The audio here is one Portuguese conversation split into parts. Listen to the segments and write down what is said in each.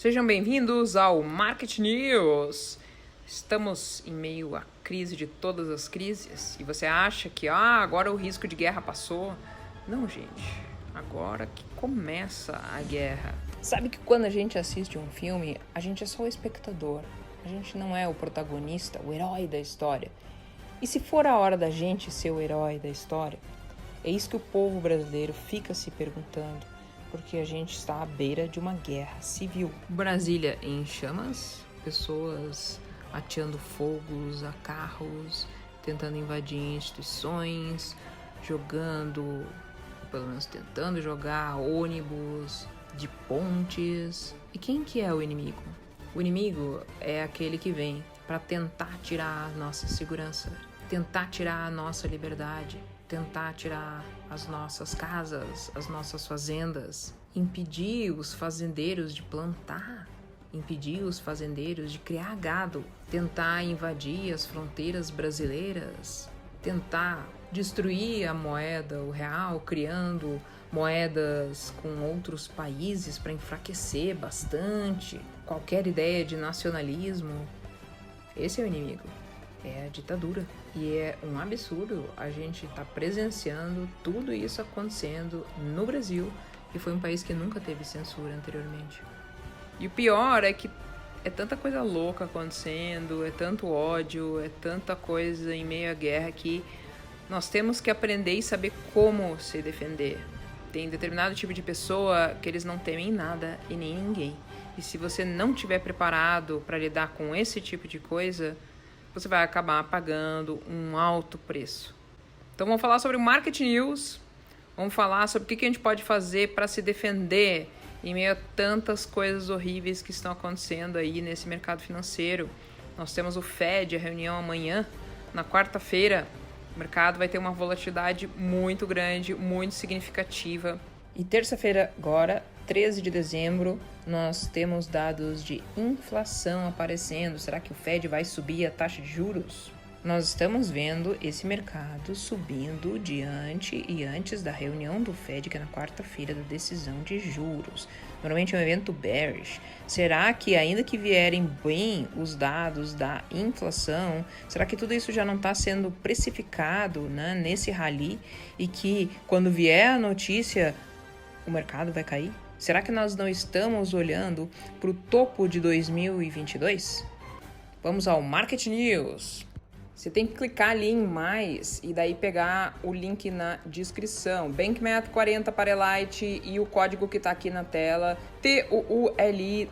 Sejam bem-vindos ao Market News. Estamos em meio à crise de todas as crises e você acha que agora o risco de guerra passou? Não, gente. Agora que começa a guerra. Sabe que quando a gente assiste um filme, a gente é só o espectador. A gente não é o protagonista, o herói da história. E se for a hora da gente ser o herói da história? É isso que o povo brasileiro fica se perguntando, porque a gente está à beira de uma guerra civil. Brasília em chamas, pessoas ateando fogos a carros, tentando invadir instituições, jogando, pelo menos tentando jogar ônibus de pontes. E quem que é o inimigo? O inimigo é aquele que vem para tentar tirar a nossa segurança, tentar tirar a nossa liberdade, tentar tirar as nossas casas, as nossas fazendas, impedir os fazendeiros de plantar, impedir os fazendeiros de criar gado, tentar invadir as fronteiras brasileiras, tentar destruir a moeda, o real, criando moedas com outros países para enfraquecer bastante. Qualquer ideia de nacionalismo, esse é o inimigo. É a ditadura. E é um absurdo a gente estar presenciando tudo isso acontecendo no Brasil, e foi um país que nunca teve censura anteriormente. E o pior é que é tanta coisa louca acontecendo, é tanto ódio, é tanta coisa em meio à guerra que nós temos que aprender e saber como se defender. Tem determinado tipo de pessoa que eles não temem nada e nem ninguém. E se você não estiver preparado para lidar com esse tipo de coisa, você vai acabar pagando um alto preço. Então vamos falar sobre o Market News, vamos falar sobre o que a gente pode fazer para se defender em meio a tantas coisas horríveis que estão acontecendo aí nesse mercado financeiro. Nós temos o Fed, a reunião amanhã, na quarta-feira. O mercado vai ter uma volatilidade muito grande, muito significativa. E terça-feira agora, 13 de dezembro, nós temos dados de inflação aparecendo. Será que o Fed vai subir a taxa de juros? Nós estamos vendo esse mercado subindo diante e antes da reunião do Fed, que é na quarta-feira, da decisão de juros. Normalmente é um evento bearish. Será que, ainda que vierem bem os dados da inflação, será que tudo isso já não está sendo precificado, né, nesse rally, e que quando vier a notícia, o mercado vai cair? Será que nós não estamos olhando para o topo de 2022? Vamos ao Market News. Você tem que clicar ali em mais e daí pegar o link na descrição. BankMath 40 para Elite e o código que está aqui na tela, TUULIWHX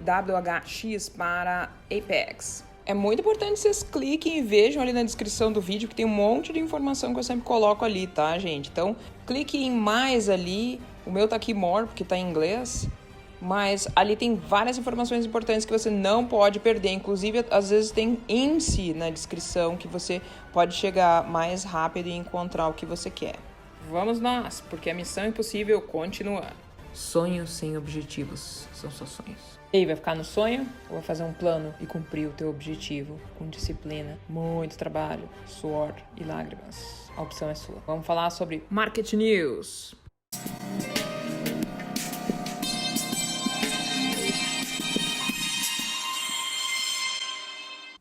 para Apex. É muito importante vocês cliquem e vejam ali na descrição do vídeo que tem um monte de informação que eu sempre coloco ali, tá, gente? Então, clique em mais ali. O meu tá aqui more porque tá em inglês. Mas ali tem várias informações importantes que você não pode perder. Inclusive, às vezes tem índice na descrição que você pode chegar mais rápido e encontrar o que você quer. Vamos nós, porque a missão impossível continua. Sonhos sem objetivos são só sonhos. E aí, vai ficar no sonho ou vai fazer um plano e cumprir o teu objetivo com disciplina, muito trabalho, suor e lágrimas? A opção é sua. Vamos falar sobre Market News.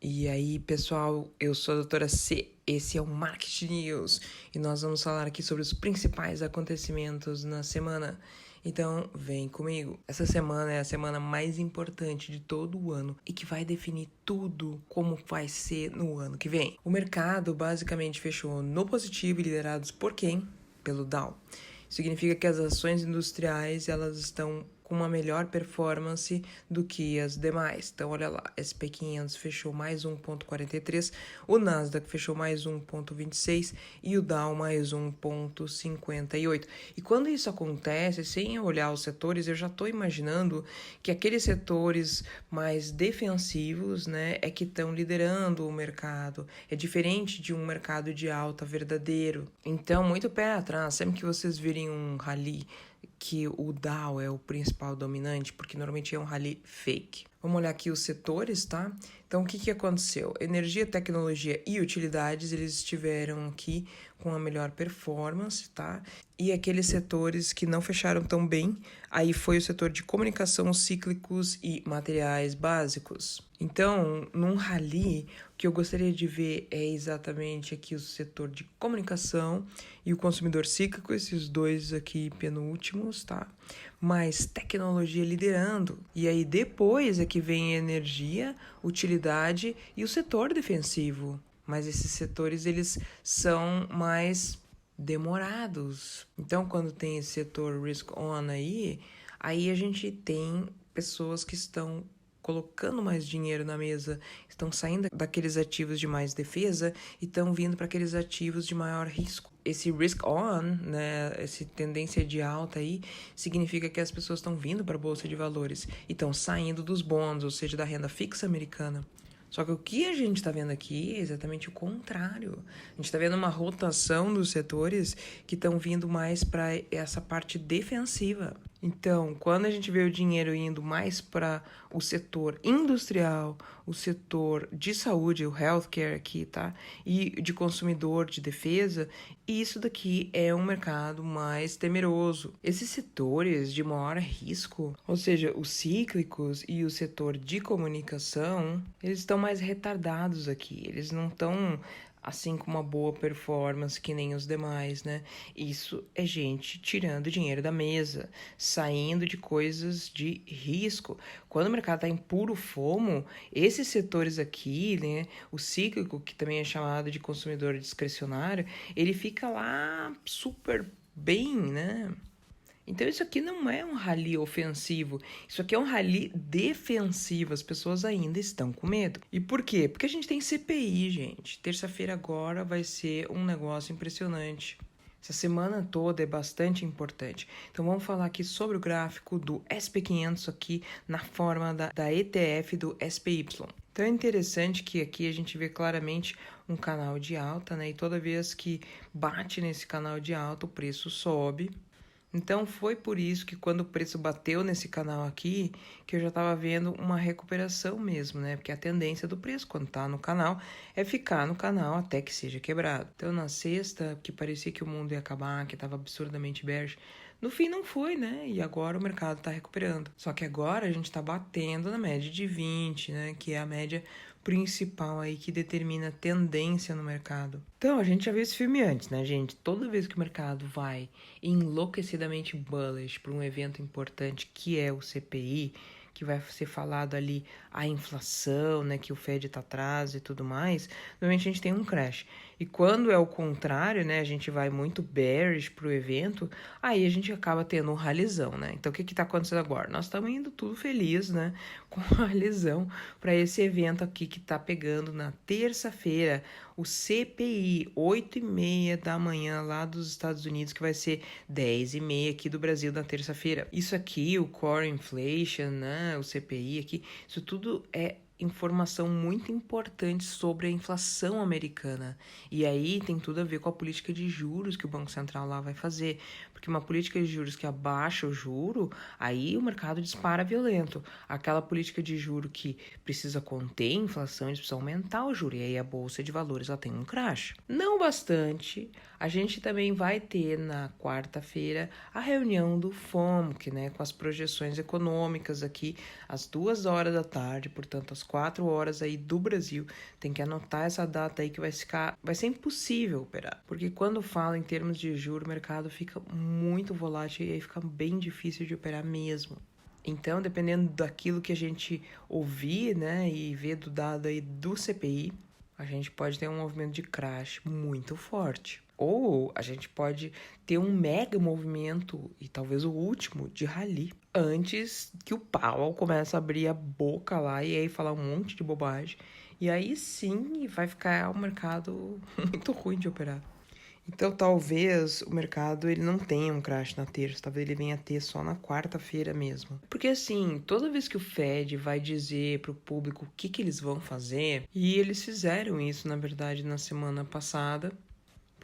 E aí, pessoal, eu sou a doutora C, esse é o Market News e nós vamos falar aqui sobre os principais acontecimentos na semana. Então, vem comigo. Essa semana é a semana mais importante de todo o ano e que vai definir tudo como vai ser no ano que vem. O mercado basicamente fechou no positivo, liderados por quem? Pelo Dow. Significa que as ações industriais elas estão com uma melhor performance do que as demais. Então, olha lá, SP 500 fechou mais 1,43, o Nasdaq fechou mais 1,26 e o Dow mais 1,58. E quando isso acontece, sem olhar os setores, eu já estou imaginando que aqueles setores mais defensivos, né, é que estão liderando o mercado. É diferente de um mercado de alta verdadeiro. Então, muito pé atrás, sempre que vocês virem um rally que o Dow é o principal dominante? Porque normalmente é um rally fake. Vamos olhar aqui os setores, tá? Então, o que aconteceu? Energia, tecnologia e utilidades, eles estiveram aqui com a melhor performance, tá? E aqueles setores que não fecharam tão bem, aí foi o setor de comunicação, cíclicos e materiais básicos. Então, num rally, o que eu gostaria de ver é exatamente aqui o setor de comunicação e o consumidor cíclico, esses dois aqui penúltimos, tá? Mas tecnologia liderando. E aí depois é que vem a energia, utilidade e o setor defensivo. Mas esses setores, eles são mais demorados. Então, quando tem esse setor risk on aí a gente tem pessoas que estão colocando mais dinheiro na mesa, estão saindo daqueles ativos de mais defesa e estão vindo para aqueles ativos de maior risco. Esse risk on, né, essa tendência de alta aí, significa que as pessoas estão vindo para a bolsa de valores e estão saindo dos bonds, ou seja, da renda fixa americana. Só que o que a gente está vendo aqui é exatamente o contrário. A gente está vendo uma rotação dos setores que estão vindo mais para essa parte defensiva. Então, quando a gente vê o dinheiro indo mais para o setor industrial, o setor de saúde, o healthcare aqui, tá? E de consumidor, de defesa, isso daqui é um mercado mais temeroso. Esses setores de maior risco, ou seja, os cíclicos e o setor de comunicação, eles estão mais retardados aqui. Eles não estão assim com uma boa performance que nem os demais, né? Isso é gente tirando dinheiro da mesa, saindo de coisas de risco. Quando o mercado está em puro FOMO, esses setores aqui, né, o cíclico, que também é chamado de consumidor discricionário, ele fica lá super bem, né? Então isso aqui não é um rally ofensivo, isso aqui é um rally defensivo, as pessoas ainda estão com medo. E por quê? Porque a gente tem CPI, gente. Terça-feira agora vai ser um negócio impressionante. Essa semana toda é bastante importante. Então vamos falar aqui sobre o gráfico do SP500 aqui na forma da ETF do SPY. Então é interessante que aqui a gente vê claramente um canal de alta, né? E toda vez que bate nesse canal de alta, o preço sobe. Então foi por isso que quando o preço bateu nesse canal aqui, que eu já estava vendo uma recuperação mesmo, né? Porque a tendência do preço quando tá no canal é ficar no canal até que seja quebrado. Então na sexta, que parecia que o mundo ia acabar, que estava absurdamente bearish, no fim não foi, né? E agora o mercado está recuperando. Só que agora a gente está batendo na média de 20, né? Que é a média principal aí que determina a tendência no mercado. Então, a gente já viu esse filme antes, né, gente? Toda vez que o mercado vai enlouquecidamente bullish para um evento importante que é o CPI, que vai ser falado ali a inflação, né, que o Fed tá atrás e tudo mais, normalmente a gente tem um crash. E quando é o contrário, né, a gente vai muito bearish pro evento, aí a gente acaba tendo um ralizão, né? Então o que tá acontecendo agora? Nós estamos indo tudo feliz, né, com um ralizão para esse evento aqui que tá pegando na terça-feira, o CPI, 8h30 da manhã lá dos Estados Unidos, que vai ser 10h30 aqui do Brasil na terça-feira. Isso aqui, o Core Inflation, né, o CPI aqui, isso tudo é informação muito importante sobre a inflação americana. E aí tem tudo a ver com a política de juros que o Banco Central lá vai fazer. Porque uma política de juros que abaixa o juro, aí o mercado dispara violento. Aquela política de juro que precisa conter a inflação, eles precisam aumentar o juro. E aí a Bolsa de Valores ela tem um crash. Não bastante, a gente também vai ter na quarta-feira a reunião do FOMC, né, com as projeções econômicas aqui às 2h da tarde, portanto às 4h aí do Brasil. Tem que anotar essa data aí que vai ser impossível operar. Porque quando fala em termos de juros, o mercado fica muito volátil e aí fica bem difícil de operar mesmo. Então, dependendo daquilo que a gente ouvir, né, e ver do dado aí do CPI, a gente pode ter um movimento de crash muito forte. Ou a gente pode ter um mega movimento, e talvez o último, de rally, antes que o Powell comece a abrir a boca lá e aí falar um monte de bobagem. E aí sim vai ficar um mercado muito ruim de operar. Então talvez o mercado ele não tenha um crash na terça, talvez ele venha a ter só na quarta-feira mesmo. Porque assim, toda vez que o Fed vai dizer para o público o que eles vão fazer, e eles fizeram isso na verdade na semana passada,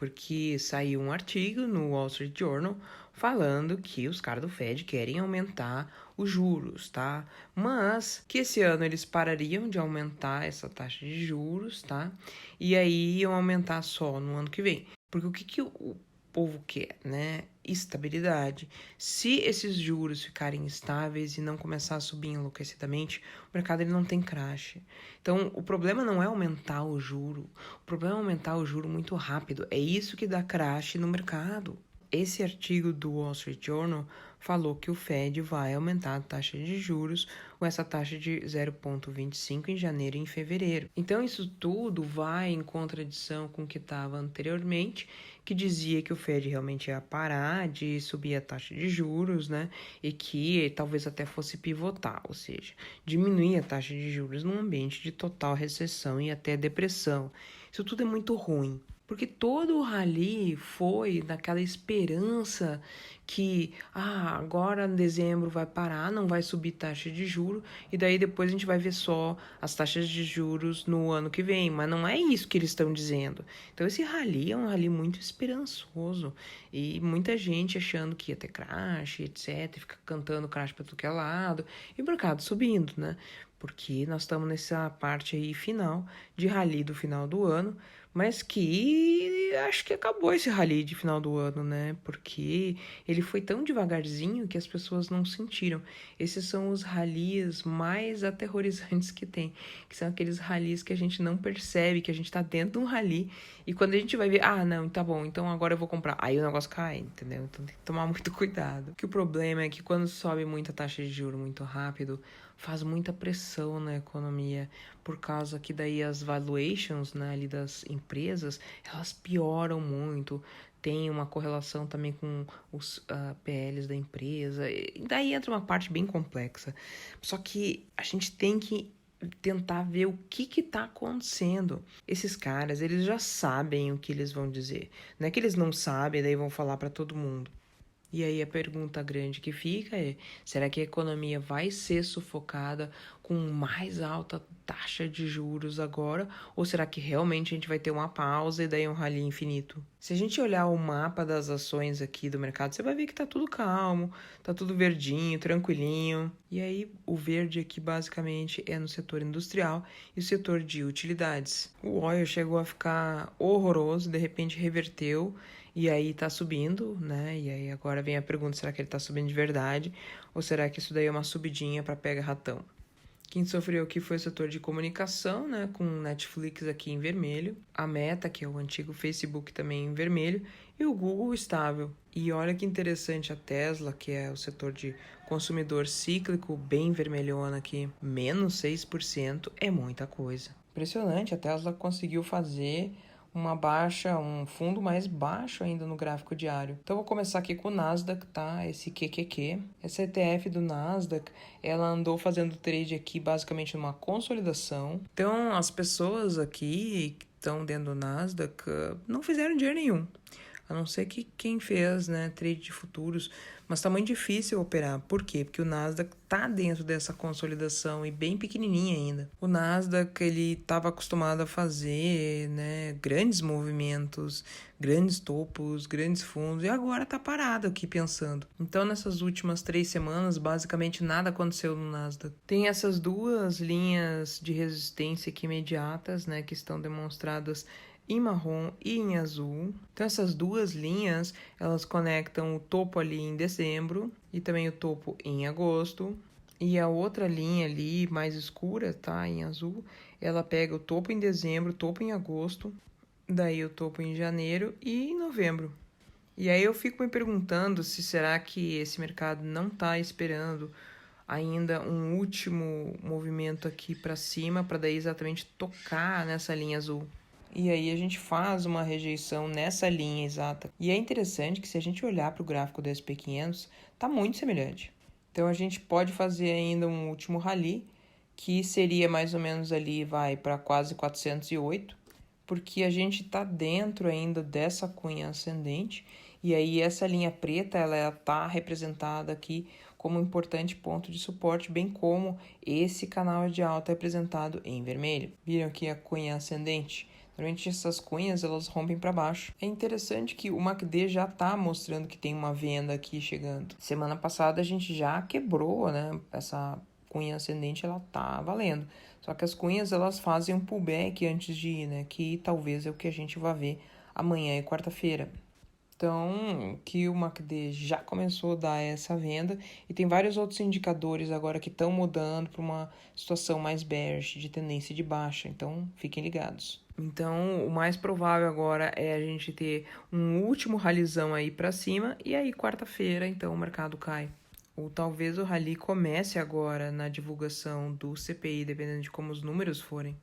Porque saiu um artigo no Wall Street Journal falando que os caras do Fed querem aumentar os juros, tá? Mas que esse ano eles parariam de aumentar essa taxa de juros, tá? E aí iam aumentar só no ano que vem. Porque o que o povo quer, né? Estabilidade. Se esses juros ficarem estáveis e não começar a subir enlouquecidamente, o mercado ele não tem crash. Então, o problema não é aumentar o juro, o problema é aumentar o juro muito rápido. É isso que dá crash no mercado. Esse artigo do Wall Street Journal falou que o Fed vai aumentar a taxa de juros com essa taxa de 0,25 em janeiro e em fevereiro. Então, isso tudo vai em contradição com o que estava anteriormente, que dizia que o Fed realmente ia parar de subir a taxa de juros, né? E que talvez até fosse pivotar, ou seja, diminuir a taxa de juros num ambiente de total recessão e até depressão. Isso tudo é muito ruim. Porque todo o rally foi naquela esperança que agora em dezembro vai parar, não vai subir taxa de juros, e daí depois a gente vai ver só as taxas de juros no ano que vem. Mas não é isso que eles estão dizendo. Então esse rally é um rally muito esperançoso, e muita gente achando que ia ter crash, etc, fica cantando crash para tudo que é lado, e o mercado subindo, né? Porque nós estamos nessa parte aí final de rally do final do ano, mas que acho que acabou esse rally de final do ano, né? Porque ele foi tão devagarzinho que as pessoas não sentiram. Esses são os rallies mais aterrorizantes que tem, que são aqueles rallies que a gente não percebe, que a gente tá dentro de um rally, e quando a gente vai ver, não, tá bom, então agora eu vou comprar. Aí o negócio cai, entendeu? Então tem que tomar muito cuidado. Que o problema é que quando sobe muita taxa de juros muito rápido, faz muita pressão na economia, por causa que daí as valuations, né, ali das empresas, elas pioram muito, tem uma correlação também com os PLs da empresa, e daí entra uma parte bem complexa. Só que a gente tem que tentar ver o que tá acontecendo. Esses caras, eles já sabem o que eles vão dizer. Não é que eles não sabem, daí vão falar para todo mundo. E aí a pergunta grande que fica é, será que a economia vai ser sufocada com mais alta taxa de juros agora? Ou será que realmente a gente vai ter uma pausa e daí um rally infinito? Se a gente olhar o mapa das ações aqui do mercado, você vai ver que tá tudo calmo, tá tudo verdinho, tranquilinho. E aí o verde aqui basicamente é no setor industrial e o setor de utilidades. O oil chegou a ficar horroroso, de repente reverteu, e aí tá subindo, né? E aí agora vem a pergunta, será que ele tá subindo de verdade? Ou será que isso daí é uma subidinha para pega ratão? Quem sofreu aqui foi o setor de comunicação, né? Com Netflix aqui em vermelho. A Meta, que é o antigo Facebook, também em vermelho. E o Google estável. E olha que interessante a Tesla, que é o setor de consumidor cíclico, bem vermelhona aqui. Menos 6% é muita coisa. Impressionante, a Tesla conseguiu fazer um fundo mais baixo ainda no gráfico diário. Então vou começar aqui com o Nasdaq, tá? Esse QQQ. Essa ETF do Nasdaq, ela andou fazendo trade aqui basicamente numa consolidação. Então as pessoas aqui que estão dentro do Nasdaq não fizeram dinheiro nenhum. A não ser que quem fez, né, trade de futuros, mas tá muito difícil operar. Por quê? Porque o Nasdaq tá dentro dessa consolidação e bem pequenininha ainda. O Nasdaq, ele estava acostumado a fazer, né, grandes movimentos, grandes topos, grandes fundos, e agora tá parado aqui pensando. Então, nessas últimas 3 semanas, basicamente nada aconteceu no Nasdaq. Tem essas duas linhas de resistência aqui imediatas, né, que estão demonstradas em marrom e em azul. Então essas duas linhas, elas conectam o topo ali em dezembro e também o topo em agosto. E a outra linha ali, mais escura, tá, em azul, ela pega o topo em dezembro, o topo em agosto, daí o topo em janeiro e em novembro. E aí eu fico me perguntando se será que esse mercado não está esperando ainda um último movimento aqui para cima, para daí exatamente tocar nessa linha azul. E aí a gente faz uma rejeição nessa linha exata. E é interessante que se a gente olhar para o gráfico do SP500, está muito semelhante. Então a gente pode fazer ainda um último rally, que seria mais ou menos ali, vai para quase 408, porque a gente está dentro ainda dessa cunha ascendente, e aí essa linha preta, ela está representada aqui como um importante ponto de suporte, bem como esse canal de alta representado em vermelho. Viram aqui a cunha ascendente? Normalmente essas cunhas elas rompem para baixo. É interessante que o MACD já está mostrando que tem uma venda aqui chegando. Semana passada a gente já quebrou, né? Essa cunha ascendente ela tá valendo. Só que as cunhas elas fazem um pullback antes de ir, né? Que talvez é o que a gente vai ver amanhã e quarta-feira. Então, que o MACD já começou a dar essa venda e tem vários outros indicadores agora que estão mudando para uma situação mais bearish, de tendência de baixa. Então, fiquem ligados. Então, o mais provável agora é a gente ter um último ralizão aí para cima e aí quarta-feira, então, o mercado cai. Ou talvez o rally comece agora na divulgação do CPI, dependendo de como os números forem.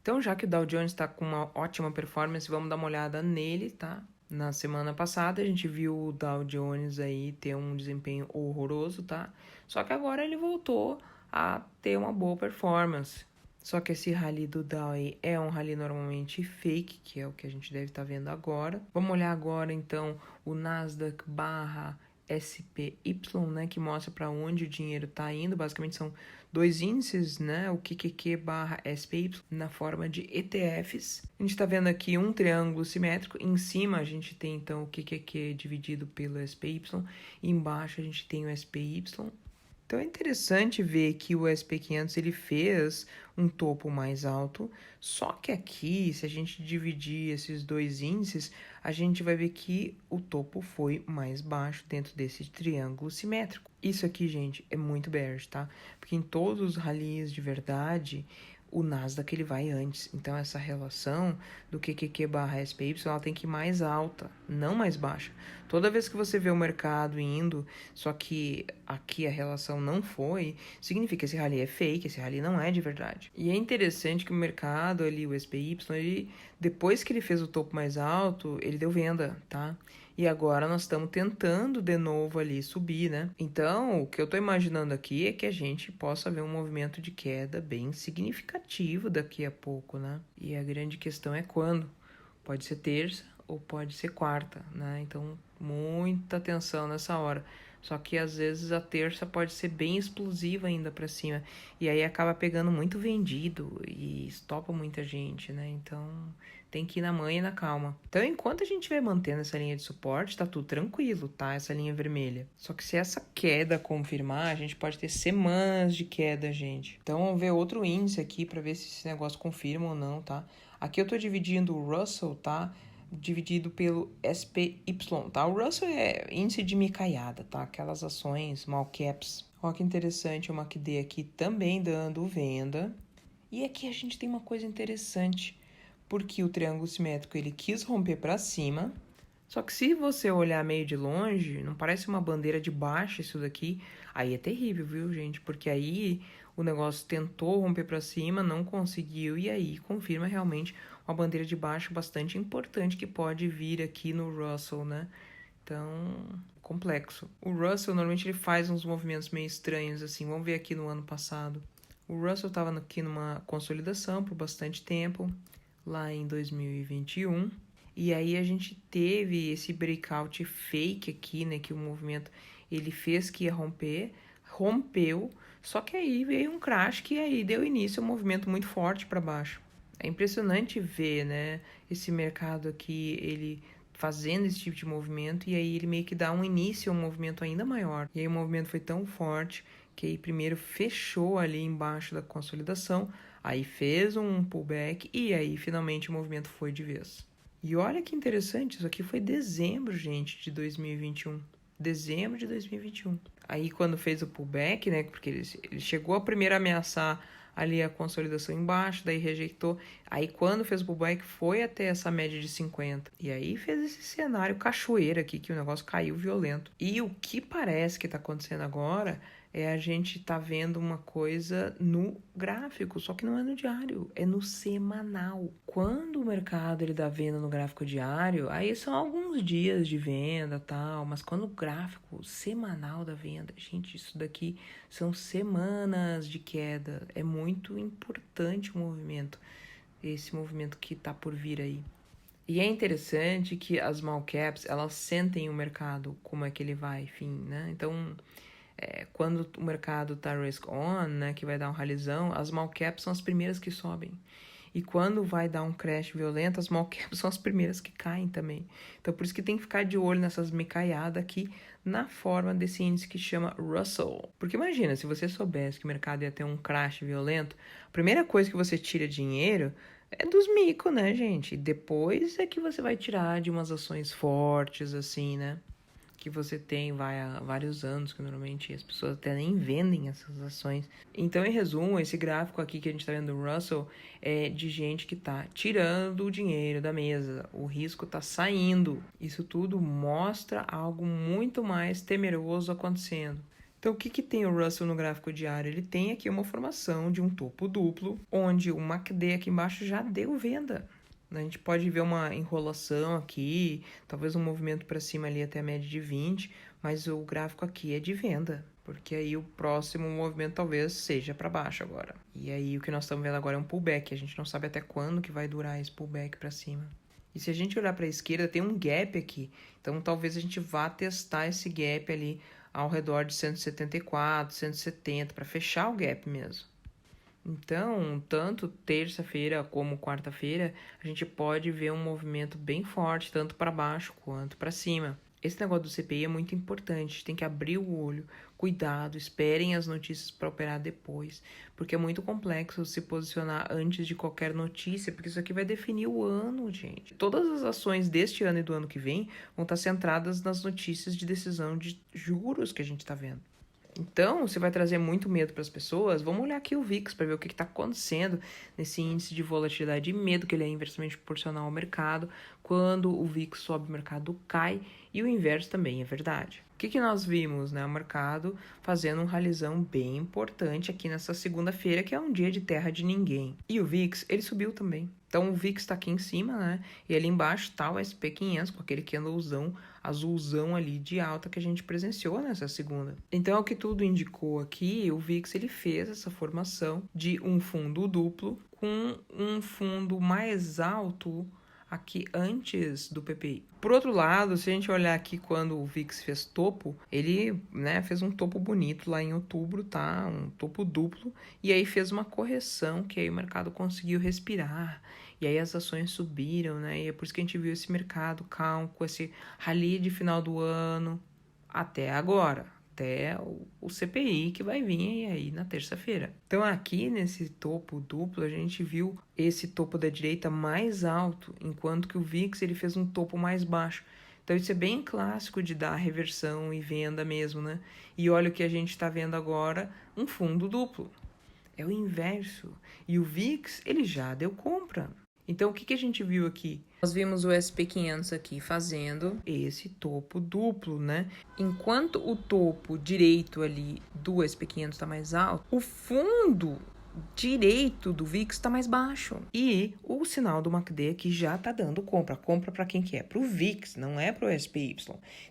Então, já que o Dow Jones está com uma ótima performance, vamos dar uma olhada nele, tá? Na semana passada a gente viu o Dow Jones aí ter um desempenho horroroso, tá? Só que agora ele voltou a ter uma boa performance. Só que esse rally do Dow aí é um rally normalmente fake, que é o que a gente deve estar vendo agora. Vamos olhar agora então o Nasdaq barra SPY, né, que mostra para onde o dinheiro está indo. Basicamente são dois índices, né, o QQQ barra SPY, na forma de ETFs. A gente está vendo aqui um triângulo simétrico. Em cima a gente tem então o QQQ dividido pelo SPY. E embaixo a gente tem o SPY. Então é interessante ver que o SP500 ele fez um topo mais alto, só que aqui, se a gente dividir esses dois índices, a gente vai ver que o topo foi mais baixo dentro desse triângulo simétrico. Isso aqui, gente, é muito bearish, tá? Porque em todos os rallies de verdade, o Nasdaq ele vai antes. Então essa relação do QQQ barra SPY ela tem que ir mais alta, não mais baixa. Toda vez que você vê o mercado indo, só que aqui a relação não foi, significa que esse rally é fake, esse rally não é de verdade. E é interessante que o mercado ali, o SPY, ele, depois que ele fez o topo mais alto, ele deu venda, tá? E agora nós estamos tentando de novo ali subir, né? Então, o que eu tô imaginando aqui é que a gente possa ver um movimento de queda bem significativo daqui a pouco, né? E a grande questão é quando. Pode ser terça ou pode ser quarta, né? Então, muita atenção nessa hora. Só que às vezes a terça pode ser bem explosiva ainda para cima. E aí acaba pegando muito vendido e estopa muita gente, né? Então tem que ir na manha e na calma. Então enquanto a gente estiver mantendo essa linha de suporte, tá tudo tranquilo, tá? Essa linha vermelha. Só que se essa queda confirmar, a gente pode ter semanas de queda, gente. Então vamos ver outro índice aqui para ver se esse negócio confirma ou não, tá? Aqui eu tô dividindo o Russell, tá? Dividido pelo SPY, tá? O Russell é índice de micaiada, tá? Aquelas ações small caps. Olha que interessante, o MACD aqui também dando venda. E aqui a gente tem uma coisa interessante, porque o triângulo simétrico ele quis romper para cima. Só que se você olhar meio de longe, não parece uma bandeira de baixa isso daqui? Aí é terrível, viu, gente? Porque aí o negócio tentou romper para cima, não conseguiu, e aí confirma realmente uma bandeira de baixa bastante importante que pode vir aqui no Russell, né? Então, complexo. O Russell, normalmente, ele faz uns movimentos meio estranhos, assim. Vamos ver aqui no ano passado. O Russell estava aqui numa consolidação por bastante tempo, lá em 2021. E aí a gente teve esse breakout fake aqui, né? Que o movimento, ele fez que ia romper, rompeu. Só que aí veio um crash que aí deu início a um movimento muito forte para baixo. É impressionante ver, né, esse mercado aqui, ele fazendo esse tipo de movimento e aí ele meio que dá um início a um movimento ainda maior. E aí o movimento foi tão forte que aí primeiro fechou ali embaixo da consolidação, aí fez um pullback e aí finalmente o movimento foi de vez. E olha que interessante, isso aqui foi dezembro, gente, de 2021. Dezembro de 2021. Aí quando fez o pullback, né, porque ele chegou a primeiro ameaçar ali a consolidação embaixo, daí rejeitou. Aí quando fez o pullback foi até essa média de 50. E aí fez esse cenário cachoeira aqui, que o negócio caiu violento. E o que parece que tá acontecendo agora é a gente tá vendo uma coisa no gráfico, só que não é no diário, é no semanal. Quando o mercado ele dá venda no gráfico diário, aí são alguns dias de venda tal, mas quando o gráfico semanal da venda, gente, isso daqui são semanas de queda, é muito importante o movimento, esse movimento que tá por vir aí. E é interessante que as small caps, elas sentem o mercado, como é que ele vai, enfim, né? Então, quando o mercado tá risk on, né, que vai dar um ralizão, as small caps são as primeiras que sobem. E quando vai dar um crash violento, as small caps são as primeiras que caem também. Então, por isso que tem que ficar de olho nessas mecaiadas aqui na forma desse índice que chama Russell. Porque imagina, se você soubesse que o mercado ia ter um crash violento, a primeira coisa que você tira dinheiro é dos micos, né, gente? E depois é que você vai tirar de umas ações fortes, assim, né? Que você tem há vários anos, que normalmente as pessoas até nem vendem essas ações. Então, em resumo, esse gráfico aqui que a gente está vendo do Russell é de gente que está tirando o dinheiro da mesa, o risco está saindo. Isso tudo mostra algo muito mais temeroso acontecendo. Então, o que tem o Russell no gráfico diário? Ele tem aqui uma formação de um topo duplo, onde o MACD aqui embaixo já deu venda. A gente pode ver uma enrolação aqui, talvez um movimento para cima ali até a média de 20, mas o gráfico aqui é de venda, porque aí o próximo movimento talvez seja para baixo agora. E aí o que nós estamos vendo agora é um pullback, a gente não sabe até quando que vai durar esse pullback para cima. E se a gente olhar para a esquerda, tem um gap aqui, então talvez a gente vá testar esse gap ali ao redor de 174, 170, para fechar o gap mesmo. Então, tanto terça-feira como quarta-feira, a gente pode ver um movimento bem forte, tanto para baixo quanto para cima. Esse negócio do CPI é muito importante, tem que abrir o olho, cuidado, esperem as notícias para operar depois, porque é muito complexo se posicionar antes de qualquer notícia, porque isso aqui vai definir o ano, gente. Todas as ações deste ano e do ano que vem vão estar centradas nas notícias de decisão de juros que a gente está vendo. Então, se vai trazer muito medo para as pessoas, vamos olhar aqui o VIX para ver o que está acontecendo nesse índice de volatilidade e medo, que ele é inversamente proporcional ao mercado. Quando o VIX sobe, o mercado cai, e o inverso também é verdade. O que nós vimos, né? O mercado fazendo um ralizão bem importante aqui nessa segunda-feira, que é um dia de terra de ninguém. E o VIX, ele subiu também. Então, o VIX está aqui em cima, né? E ali embaixo está o SP500, com aquele candlezão azulzão ali de alta que a gente presenciou nessa segunda. Então, o que tudo indicou aqui, o VIX ele fez essa formação de um fundo duplo com um fundo mais alto aqui antes do PPI. Por outro lado, se a gente olhar aqui quando o VIX fez topo, ele, né, fez um topo bonito lá em outubro, tá? Um topo duplo, e aí fez uma correção que aí o mercado conseguiu respirar. E aí as ações subiram, né? E é por isso que a gente viu esse mercado calmo, com esse rally de final do ano até agora. Até o CPI que vai vir aí na terça-feira. Então aqui nesse topo duplo a gente viu esse topo da direita mais alto, enquanto que o VIX ele fez um topo mais baixo. Então isso é bem clássico de dar reversão e venda mesmo, né? E olha o que a gente está vendo agora, um fundo duplo. É o inverso. E o VIX ele já deu compra. Então, o que a gente viu aqui? Nós vimos o SP500 aqui fazendo esse topo duplo, né? Enquanto o topo direito ali do SP500 está mais alto, o fundo direito do VIX está mais baixo. E o sinal do MACD aqui já está dando compra. Compra para quem quer? Para o VIX, não é para o SPY.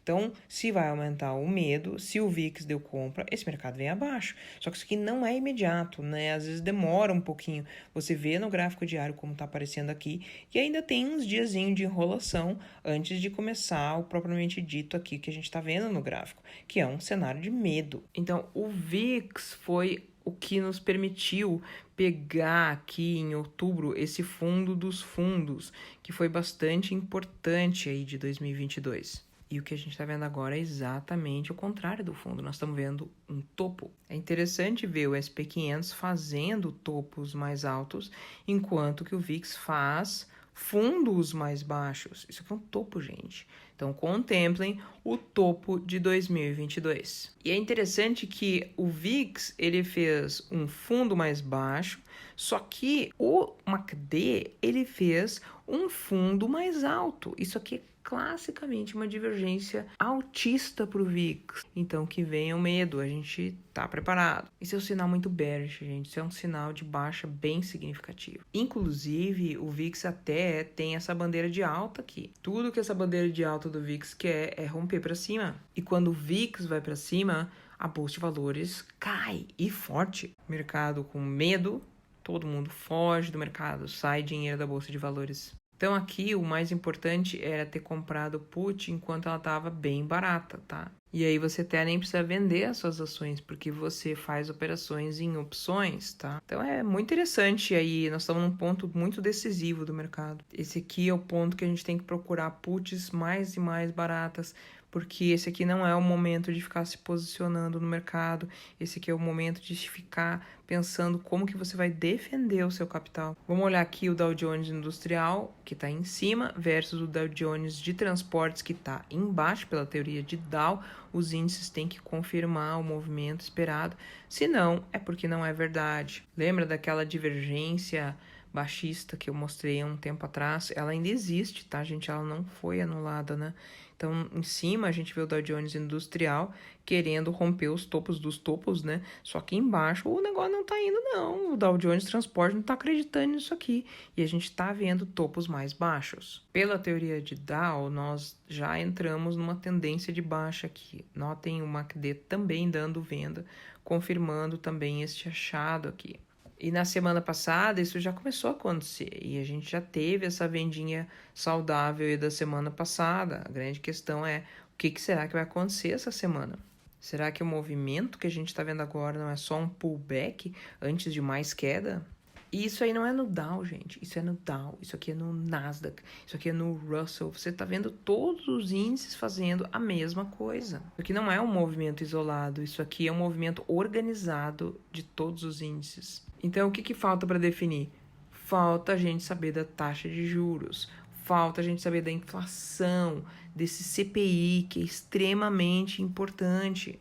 Então, se vai aumentar o medo, se o VIX deu compra, esse mercado vem abaixo. Só que isso aqui não é imediato, né? Às vezes demora um pouquinho. Você vê no gráfico diário como está aparecendo aqui, e ainda tem uns diazinhos de enrolação antes de começar o propriamente dito aqui que a gente está vendo no gráfico, que é um cenário de medo. Então, o VIX foi o que nos permitiu pegar aqui em outubro esse fundo dos fundos, que foi bastante importante aí de 2022. E o que a gente está vendo agora é exatamente o contrário do fundo. Nós estamos vendo um topo. É interessante ver o SP500 fazendo topos mais altos, enquanto que o VIX faz fundos mais baixos. Isso aqui é um topo, gente. Então, contemplem o topo de 2022. E é interessante que o VIX, ele fez um fundo mais baixo, só que o MACD, ele fez um fundo mais alto. Isso aqui é classicamente uma divergência altista para o VIX. Então, que venha o medo, a gente está preparado. Isso é um sinal muito bearish, gente. Isso é um sinal de baixa bem significativo. Inclusive, o VIX até tem essa bandeira de alta aqui. Tudo que essa bandeira de alta do VIX quer é romper para cima. E quando o VIX vai para cima, a bolsa de valores cai e forte. Mercado com medo, todo mundo foge do mercado, sai dinheiro da bolsa de valores. Então aqui o mais importante era ter comprado put enquanto ela estava bem barata, tá? E aí você até nem precisa vender as suas ações, porque você faz operações em opções, tá? Então é muito interessante aí, nós estamos num ponto muito decisivo do mercado. Esse aqui é o ponto que a gente tem que procurar puts mais e mais baratas, porque esse aqui não é o momento de ficar se posicionando no mercado, esse aqui é o momento de ficar pensando como que você vai defender o seu capital. Vamos olhar aqui o Dow Jones Industrial, que está em cima, versus o Dow Jones de transportes, que está embaixo pela teoria de Dow. Os índices têm que confirmar o movimento esperado, senão é porque não é verdade. Lembra daquela divergência baixista que eu mostrei há um tempo atrás? Ela ainda existe, tá, gente? Ela não foi anulada, né? Então, em cima, a gente vê o Dow Jones Industrial querendo romper os topos dos topos, né? Só que embaixo o negócio não tá indo, não. O Dow Jones Transporte não tá acreditando nisso aqui. E a gente tá vendo topos mais baixos. Pela teoria de Dow, nós já entramos numa tendência de baixa aqui. Notem o MACD também dando venda, confirmando também este achado aqui. E na semana passada isso já começou a acontecer e a gente já teve essa vendinha saudável da semana passada. A grande questão é o que será que vai acontecer essa semana? Será que o movimento que a gente está vendo agora não é só um pullback antes de mais queda? E isso aí não é no Dow, gente. Isso é no Dow. Isso aqui é no Nasdaq. Isso aqui é no Russell. Você está vendo todos os índices fazendo a mesma coisa. Isso aqui não é um movimento isolado. Isso aqui é um movimento organizado de todos os índices. Então, o que falta para definir? Falta a gente saber da taxa de juros. Falta a gente saber da inflação, desse CPI, que é extremamente importante.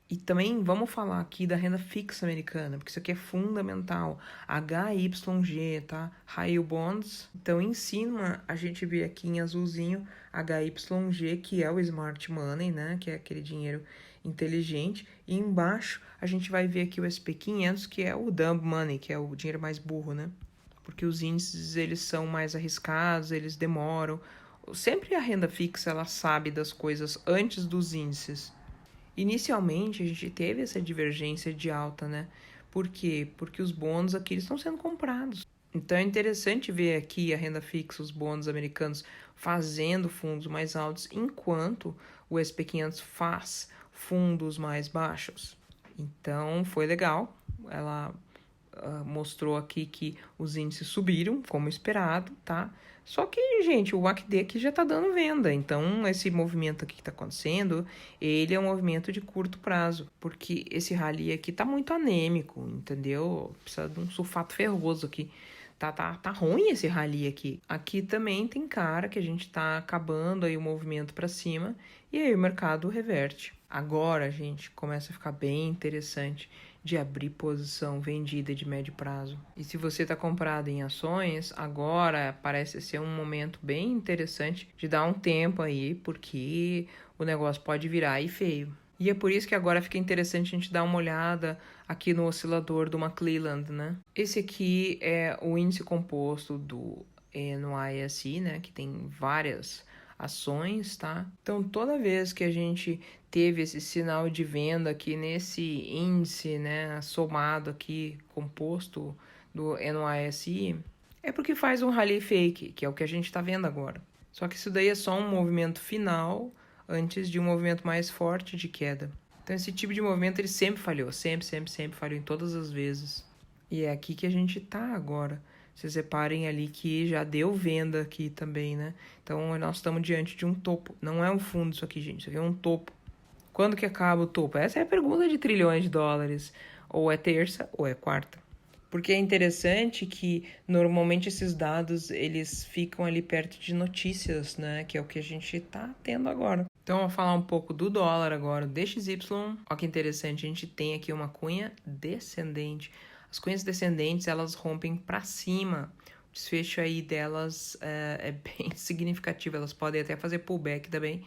E também vamos falar aqui da renda fixa americana, porque isso aqui é fundamental. HYG, tá? High Yield Bonds. Então, em cima, a gente vê aqui em azulzinho HYG, que é o Smart Money, né? Que é aquele dinheiro inteligente. E embaixo, a gente vai ver aqui o SP500, que é o Dumb Money, que é o dinheiro mais burro, né? Porque os índices, eles são mais arriscados, eles demoram. Sempre a renda fixa, ela sabe das coisas antes dos índices. Inicialmente, a gente teve essa divergência de alta, né? Por quê? Porque os bônus aqui eles estão sendo comprados. Então, é interessante ver aqui a renda fixa, os bônus americanos fazendo fundos mais altos, enquanto o SP500 faz fundos mais baixos. Então, foi legal. Ela mostrou aqui que os índices subiram, como esperado, tá? Só que, gente, o MACD aqui já tá dando venda. Então, esse movimento aqui que tá acontecendo, ele é um movimento de curto prazo. Porque esse rally aqui tá muito anêmico, entendeu? Precisa de um sulfato ferroso aqui. Tá ruim esse rally aqui. Aqui também tem cara que a gente tá acabando aí o movimento para cima. E aí o mercado reverte. Agora, gente, começa a ficar bem interessante de abrir posição vendida de médio prazo. E se você está comprado em ações, agora parece ser um momento bem interessante de dar um tempo aí, porque o negócio pode virar aí feio. E é por isso que agora fica interessante a gente dar uma olhada aqui no oscilador do McClelland, né? Esse aqui é o índice composto do NYSE, né? Que tem várias ações, tá? Então, toda vez que a gente teve esse sinal de venda aqui nesse índice, né, somado aqui, composto do NYSE, é porque faz um rally fake, que é o que a gente está vendo agora. Só que isso daí é só um movimento final antes de um movimento mais forte de queda. Então, esse tipo de movimento, ele sempre falhou, sempre falhou em todas as vezes. E é aqui que a gente tá agora. Vocês reparem ali que já deu venda aqui também, né? Então, nós estamos diante de um topo. Não é um fundo isso aqui, gente. Isso aqui é um topo. Quando que acaba o topo? Essa é a pergunta de trilhões de dólares. Ou é terça ou é quarta. Porque é interessante que, normalmente, esses dados, eles ficam ali perto de notícias, né? Que é o que a gente tá tendo agora. Então, vamos falar um pouco do dólar agora, do DXY. Olha que interessante, a gente tem aqui uma cunha descendente. As cunhas descendentes, elas rompem para cima. O desfecho aí delas é bem significativo. Elas podem até fazer pullback também,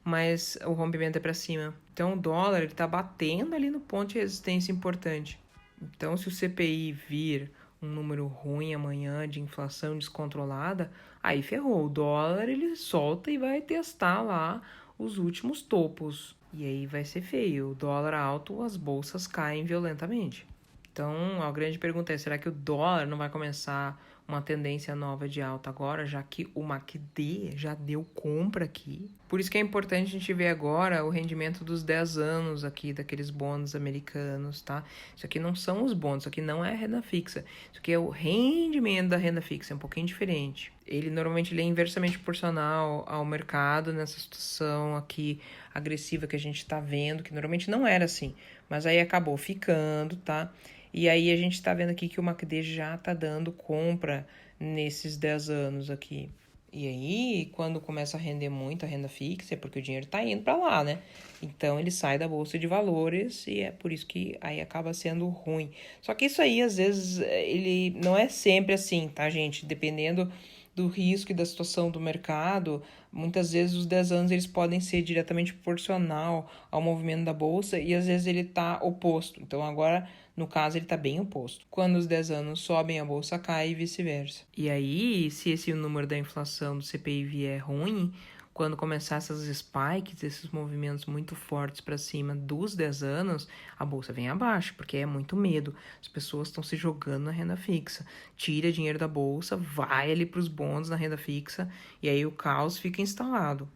mas o rompimento é para cima. Então, o dólar ele tá batendo ali no ponto de resistência importante. Então, se o CPI vir um número ruim amanhã de inflação descontrolada, aí ferrou. O dólar ele solta e vai testar lá os últimos topos. E aí vai ser feio. O dólar alto, as bolsas caem violentamente. Então, a grande pergunta é, será que o dólar não vai começar uma tendência nova de alta agora, já que o MACD já deu compra aqui. Por isso que é importante a gente ver agora o rendimento dos 10 anos aqui, daqueles bonds americanos, tá? Isso aqui não são os bonds, isso aqui não é a renda fixa. Isso aqui é o rendimento da renda fixa, é um pouquinho diferente. Ele normalmente é inversamente proporcional ao mercado nessa situação aqui agressiva que a gente está vendo, que normalmente não era assim, mas aí acabou ficando, tá? E aí a gente está vendo aqui que o MACD já está dando compra nesses 10 anos aqui. E aí, quando começa a render muito a renda fixa, é porque o dinheiro está indo para lá, né? Então, ele sai da bolsa de valores e é por isso que aí acaba sendo ruim. Só que isso aí, às vezes, ele não é sempre assim, tá, gente? Dependendo do risco e da situação do mercado, muitas vezes os 10 anos eles podem ser diretamente proporcional ao movimento da bolsa e às vezes ele está oposto. Então, agora, no caso, ele está bem oposto. Quando os 10 anos sobem, a bolsa cai e vice-versa. E aí, se esse número da inflação do CPI vier ruim, quando começar essas spikes, esses movimentos muito fortes para cima dos 10 anos, a bolsa vem abaixo, porque é muito medo. As pessoas estão se jogando na renda fixa. Tira dinheiro da bolsa, vai ali para os bonds na renda fixa, e aí o caos fica instalado.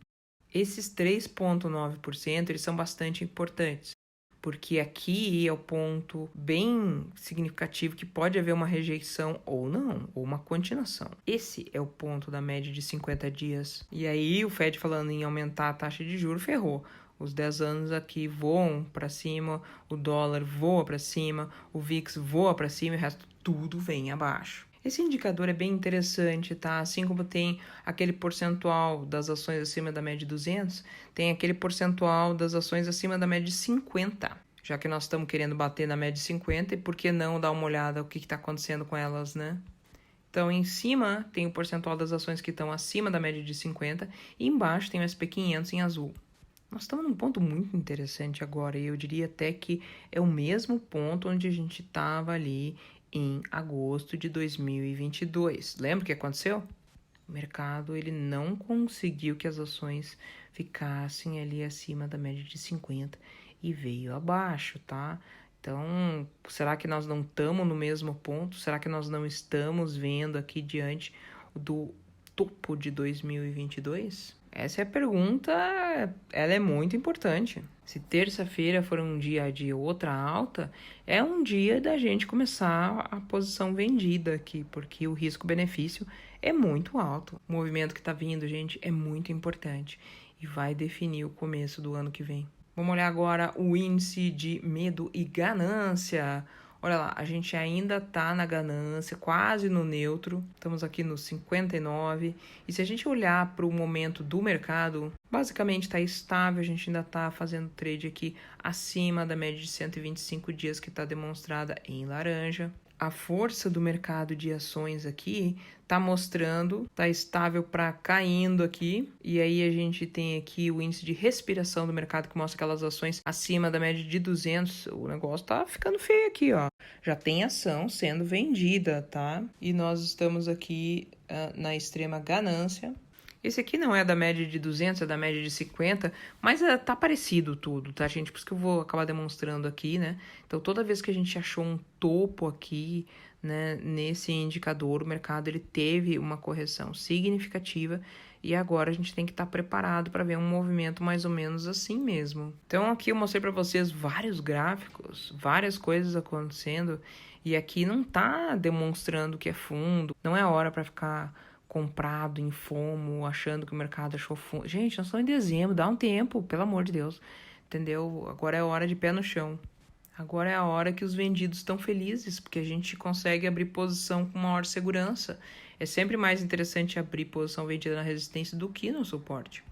Esses 3,9% eles são bastante importantes, porque aqui é o ponto bem significativo que pode haver uma rejeição ou não, ou uma continuação. Esse é o ponto da média de 50 dias. E aí o Fed falando em aumentar a taxa de juros ferrou. Os 10 anos aqui voam para cima, o dólar voa para cima, o VIX voa para cima e o resto tudo vem abaixo. Esse indicador é bem interessante, tá? Assim como tem aquele percentual das ações acima da média de 200, tem aquele percentual das ações acima da média de 50. Já que nós estamos querendo bater na média de 50, e por que não dar uma olhada o que está acontecendo com elas, né? Então, em cima tem o percentual das ações que estão acima da média de 50 e embaixo tem o SP500 em azul. Nós estamos num ponto muito interessante agora e eu diria até que é o mesmo ponto onde a gente estava ali em agosto de 2022. Lembra o que aconteceu? O mercado ele não conseguiu que as ações ficassem ali acima da média de 50 e veio abaixo, tá? Então, será que nós não estamos no mesmo ponto? Será que nós não estamos vendo aqui diante do topo de 2022? Essa é a pergunta, ela é muito importante. Se terça-feira for um dia de outra alta, é um dia da gente começar a posição vendida aqui, porque o risco-benefício é muito alto. O movimento que está vindo, gente, é muito importante e vai definir o começo do ano que vem. Vamos olhar agora o índice de medo e ganância. Olha lá, a gente ainda está na ganância, quase no neutro. Estamos aqui no 59. E se a gente olhar para o momento do mercado, basicamente está estável. A gente ainda está fazendo trade aqui acima da média de 125 dias que está demonstrada em laranja. A força do mercado de ações aqui está mostrando, está estável para caindo aqui. E aí a gente tem aqui o índice de respiração do mercado que mostra aquelas ações acima da média de 200. O negócio tá ficando feio aqui, ó. Já tem ação sendo vendida, tá? E nós estamos aqui na extrema ganância. Esse aqui não é da média de 200, é da média de 50, mas tá parecido tudo, tá, gente? Por isso que eu vou acabar demonstrando aqui, né? Então, toda vez que a gente achou um topo aqui, né, nesse indicador, o mercado ele teve uma correção significativa e agora a gente tem que estar preparado para ver um movimento mais ou menos assim mesmo. Então, aqui eu mostrei para vocês vários gráficos, várias coisas acontecendo e aqui não tá demonstrando que é fundo, não é hora para ficar comprado em FOMO, achando que o mercado achou fundo. Gente, nós estamos em dezembro, dá um tempo, pelo amor de Deus, entendeu? Agora é hora de pé no chão. Agora é a hora que os vendidos estão felizes, porque a gente consegue abrir posição com maior segurança. É sempre mais interessante abrir posição vendida na resistência do que no suporte.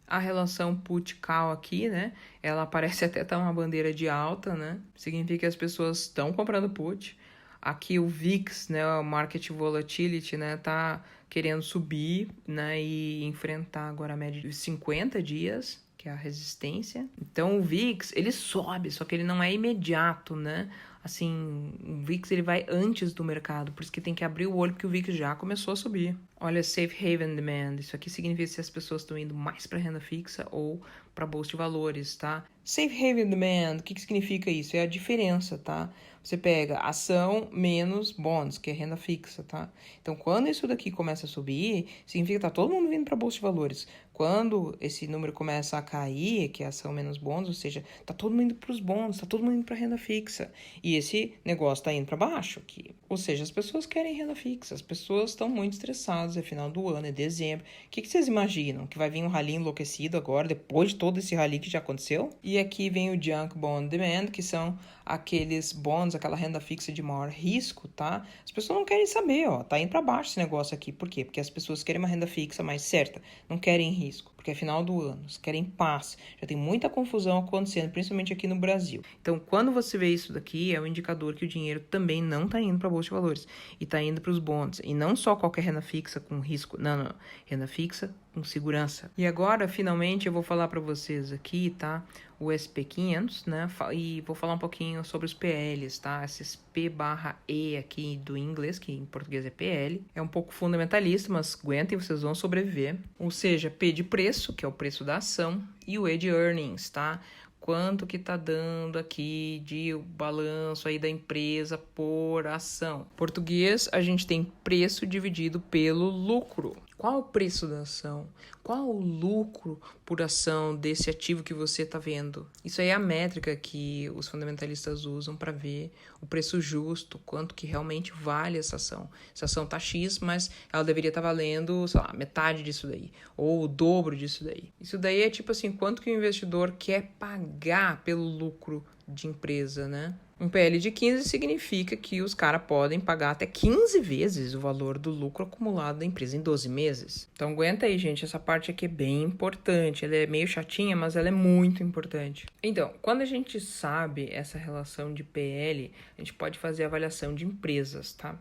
A relação put-call aqui, né? Ela parece até estar uma bandeira de alta, né? Significa que as pessoas estão comprando put. Aqui o VIX, né, o Market Volatility, né, tá querendo subir, né, e enfrentar agora a média de 50 dias, que é a resistência. Então o VIX, ele sobe, só que ele não é imediato, né? assim, o VIX ele vai antes do mercado, por isso que tem que abrir o olho porque o VIX já começou a subir. Olha, Safe Haven Demand, isso aqui significa se as pessoas estão indo mais para renda fixa ou para bolsa de valores, tá? Safe Haven Demand, o que significa isso? É a diferença, tá? Você pega ação menos bonds, que é renda fixa, tá? Então, quando isso daqui começa a subir, significa que tá todo mundo vindo para bolsa de valores. Quando esse número começa a cair, que é ação menos bonds, ou seja, tá todo mundo indo para os bonds, tá todo mundo indo para renda fixa. E esse negócio tá indo para baixo aqui. Ou seja, as pessoas querem renda fixa, as pessoas estão muito estressadas, é final do ano, é dezembro. O que vocês imaginam? Que vai vir um rally enlouquecido agora, depois de todo esse rally que já aconteceu? E aqui vem o Junk Bond Demand, que são aqueles bonds, aquela renda fixa de maior risco, tá? As pessoas não querem saber, ó, tá indo para baixo esse negócio aqui. Por quê? Porque as pessoas querem uma renda fixa mais certa, não querem risco, porque é final do ano, querem paz. Já tem muita confusão acontecendo, principalmente aqui no Brasil. Então, quando você vê isso daqui, é um indicador que o dinheiro também não tá indo para a bolsa de valores e tá indo para os bonds. E não só qualquer renda fixa com risco, não. Renda fixa com segurança. E agora, finalmente, eu vou falar para vocês aqui, tá? O SP500, né? E vou falar um pouquinho sobre os PLs, tá? Esses P/E aqui do inglês, que em português é PL. É um pouco fundamentalista, mas aguentem, vocês vão sobreviver. Ou seja, P de preço, que é o preço da ação, e o E de earnings, tá? Quanto que tá dando aqui de balanço aí da empresa por ação. Português, a gente tem preço dividido pelo lucro. Qual o preço da ação? Qual o lucro por ação desse ativo que você está vendo? Isso aí é a métrica que os fundamentalistas usam para ver o preço justo, quanto que realmente vale essa ação. Essa ação está X, mas ela deveria estar valendo, sei lá, metade disso daí, ou o dobro disso daí. Isso daí é tipo assim, quanto que o investidor quer pagar pelo lucro de empresa, né? Um PL de 15 significa que os caras podem pagar até 15 vezes o valor do lucro acumulado da empresa em 12 meses. Então aguenta aí, gente, essa parte aqui é bem importante. Ela é meio chatinha, mas ela é muito importante. Então, quando a gente sabe essa relação de PL, a gente pode fazer avaliação de empresas, tá?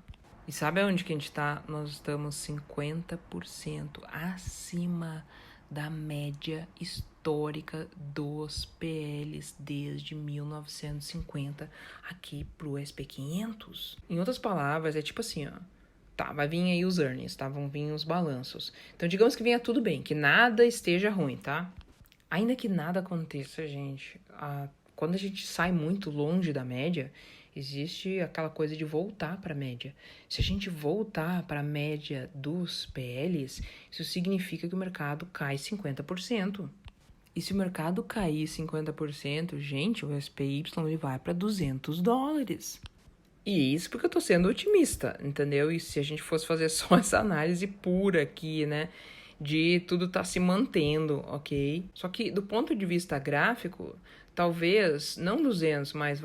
E sabe aonde que a gente tá? Nós estamos 50% acima da média histórica dos PLs desde 1950 aqui pro SP500. Em outras palavras, é tipo assim, ó. Tá, vai vir aí os earnings, tá? Vão vir os balanços. Então, digamos que venha tudo bem, que nada esteja ruim, tá? Ainda que nada aconteça, gente, quando a gente sai muito longe da média, existe aquela coisa de voltar para a média. Se a gente voltar para a média dos PLs, isso significa que o mercado cai 50%. E se o mercado cair 50%, gente, o SPY ele vai para $200. E isso porque eu tô sendo otimista, entendeu? E se a gente fosse fazer só essa análise pura aqui, né? De tudo tá se mantendo, ok? Só que do ponto de vista gráfico, talvez, não 200, mas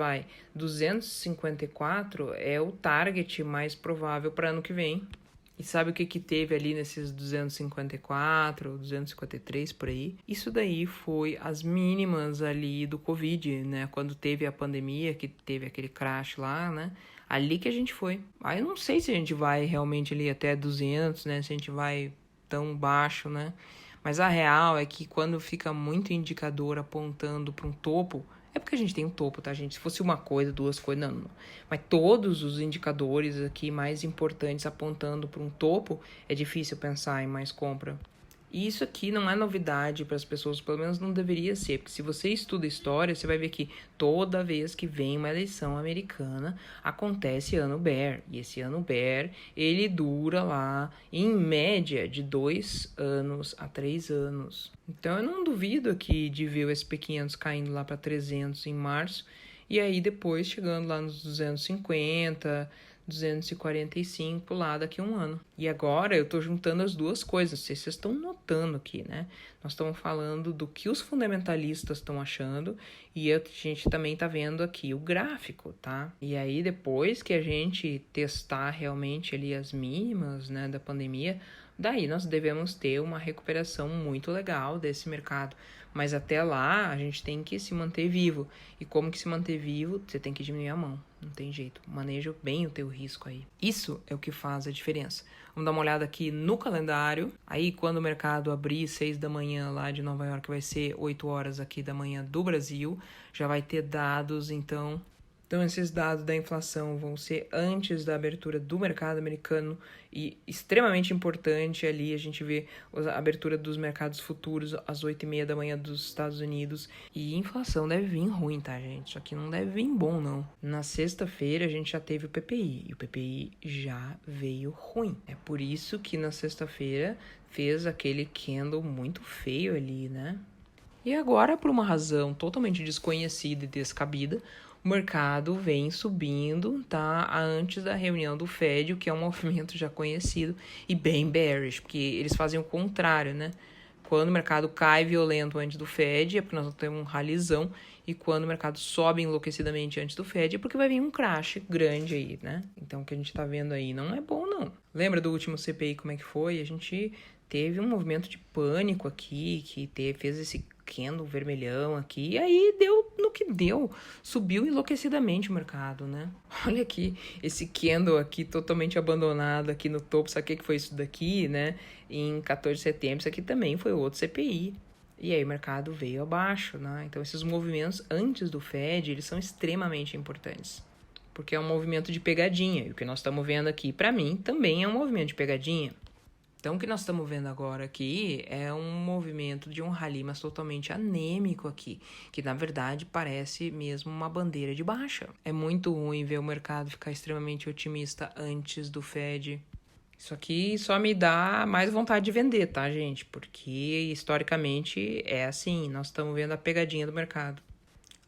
254 é o target mais provável para ano que vem. E sabe o que teve ali nesses 254, 253 por aí? Isso daí foi as mínimas ali do Covid, né? Quando teve a pandemia, que teve aquele crash lá, né? Ali que a gente foi. Aí eu não sei se a gente vai realmente ali até 200, né? Se a gente vai tão baixo, né? Mas a real é que quando fica muito indicador apontando para um topo, é porque a gente tem um topo, tá, gente? Se fosse uma coisa, duas coisas, não. Mas todos os indicadores aqui mais importantes apontando para um topo, é difícil pensar em mais compra. E isso aqui não é novidade para as pessoas, pelo menos não deveria ser, porque se você estuda história, você vai ver que toda vez que vem uma eleição americana, acontece ano bear. E esse ano bear, ele dura lá, em média, de 2 anos a 3 anos. Então eu não duvido aqui de ver o SP500 caindo lá para 300 em março, e aí depois chegando lá nos 250, 245 lá daqui a um ano. E agora eu tô juntando as duas coisas, não sei se vocês estão notando aqui, né? Nós estamos falando do que os fundamentalistas estão achando e a gente também tá vendo aqui o gráfico, tá? E aí depois que a gente testar realmente ali as mínimas, né, da pandemia, daí nós devemos ter uma recuperação muito legal desse mercado. Mas até lá, a gente tem que se manter vivo. E como que se manter vivo? Você tem que diminuir a mão. Não tem jeito. Maneja bem o teu risco aí. Isso é o que faz a diferença. Vamos dar uma olhada aqui no calendário. Aí, quando o mercado abrir 6 da manhã lá de Nova York, vai ser 8 horas aqui da manhã do Brasil. Já vai ter dados, então, Então, esses dados da inflação vão ser antes da abertura do mercado americano e extremamente importante ali a gente vê a abertura dos mercados futuros às 8h30 da manhã dos Estados Unidos. E inflação deve vir ruim, tá, gente? Isso aqui não deve vir bom, não. Na sexta-feira a gente já teve o PPI e o PPI já veio ruim. É por isso que na sexta-feira fez aquele candle muito feio ali, né? E agora, por uma razão totalmente desconhecida e descabida, o mercado vem subindo, tá? Antes da reunião do Fed, o que é um movimento já conhecido e bem bearish, porque eles fazem o contrário, né? Quando o mercado cai violento antes do Fed, é porque nós vamos ter um ralizão, e quando o mercado sobe enlouquecidamente antes do Fed, é porque vai vir um crash grande aí, né? Então, o que a gente tá vendo aí não é bom, não. Lembra do último CPI como é que foi? A gente teve um movimento de pânico aqui, que fez esse candle vermelhão aqui, e aí deu no que deu, subiu enlouquecidamente o mercado, né? Olha aqui, esse candle aqui totalmente abandonado aqui no topo, sabe o que foi isso daqui, né? Em 14 de setembro, isso aqui também foi outro CPI. E aí o mercado veio abaixo, né? Então esses movimentos antes do Fed, eles são extremamente importantes, porque é um movimento de pegadinha, e o que nós estamos vendo aqui, para mim, também é um movimento de pegadinha. Então, o que nós estamos vendo agora aqui é um movimento de um rally, mas totalmente anêmico aqui, que na verdade parece mesmo uma bandeira de baixa. É muito ruim ver o mercado ficar extremamente otimista antes do Fed. Isso aqui só me dá mais vontade de vender, tá, gente? Porque historicamente é assim, nós estamos vendo a pegadinha do mercado.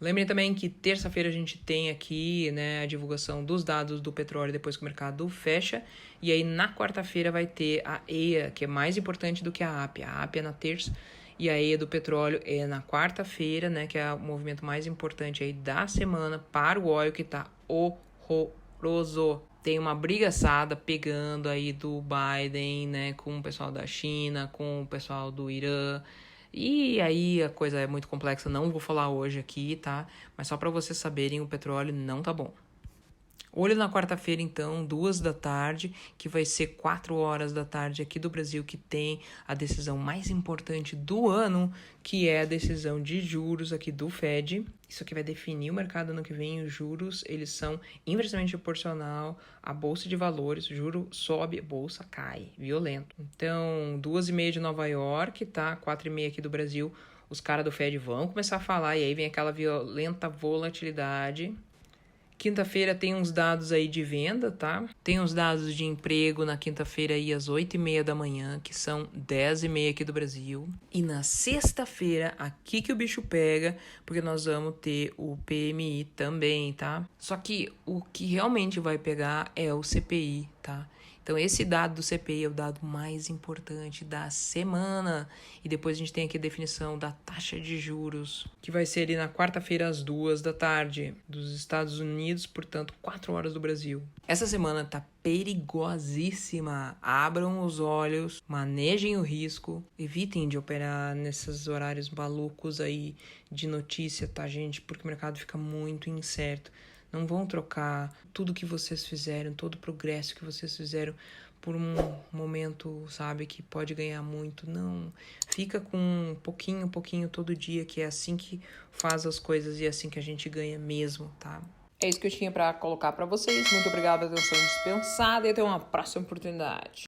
Lembrem também que terça-feira a gente tem aqui, né, a divulgação dos dados do petróleo depois que o mercado fecha. E aí na quarta-feira vai ter a EIA, que é mais importante do que a API. A API é na terça e a EIA do petróleo é na quarta-feira, né, que é o movimento mais importante aí da semana para o óleo, que tá horroroso. Tem uma brigaçada pegando aí do Biden, né, com o pessoal da China, com o pessoal do Irã. E aí a coisa é muito complexa, não vou falar hoje aqui, tá? Mas só para vocês saberem, o petróleo não tá bom. Olho na quarta-feira, então, 2h, que vai ser 4h aqui do Brasil, que tem a decisão mais importante do ano, que é a decisão de juros aqui do Fed. Isso aqui vai definir o mercado ano que vem. Os juros, eles são inversamente proporcional à bolsa de valores. O juro sobe, a bolsa cai, violento. Então, 2h30 de Nova York, tá? 4h30 aqui do Brasil. Os caras do Fed vão começar a falar, e aí vem aquela violenta volatilidade. Quinta-feira tem uns dados aí de venda, tá? Tem uns dados de emprego na quinta-feira aí às 8h30 da manhã, que são 10h30 aqui do Brasil. E na sexta-feira, aqui que o bicho pega, porque nós vamos ter o PMI também, tá? Só que o que realmente vai pegar é o CPI, tá? Então, esse dado do CPI é o dado mais importante da semana. E depois a gente tem aqui a definição da taxa de juros, que vai ser ali na quarta-feira às 2h dos Estados Unidos, portanto, 4h do Brasil. Essa semana tá perigosíssima. Abram os olhos, manejem o risco, evitem de operar nesses horários malucos aí de notícia, tá, gente? Porque o mercado fica muito incerto. Não vão trocar tudo que vocês fizeram, todo o progresso que vocês fizeram por um momento, sabe, que pode ganhar muito. Não, fica com um pouquinho todo dia, que é assim que faz as coisas e é assim que a gente ganha mesmo, tá? É isso que eu tinha para colocar para vocês. Muito obrigada pela atenção dispensada e até uma próxima oportunidade.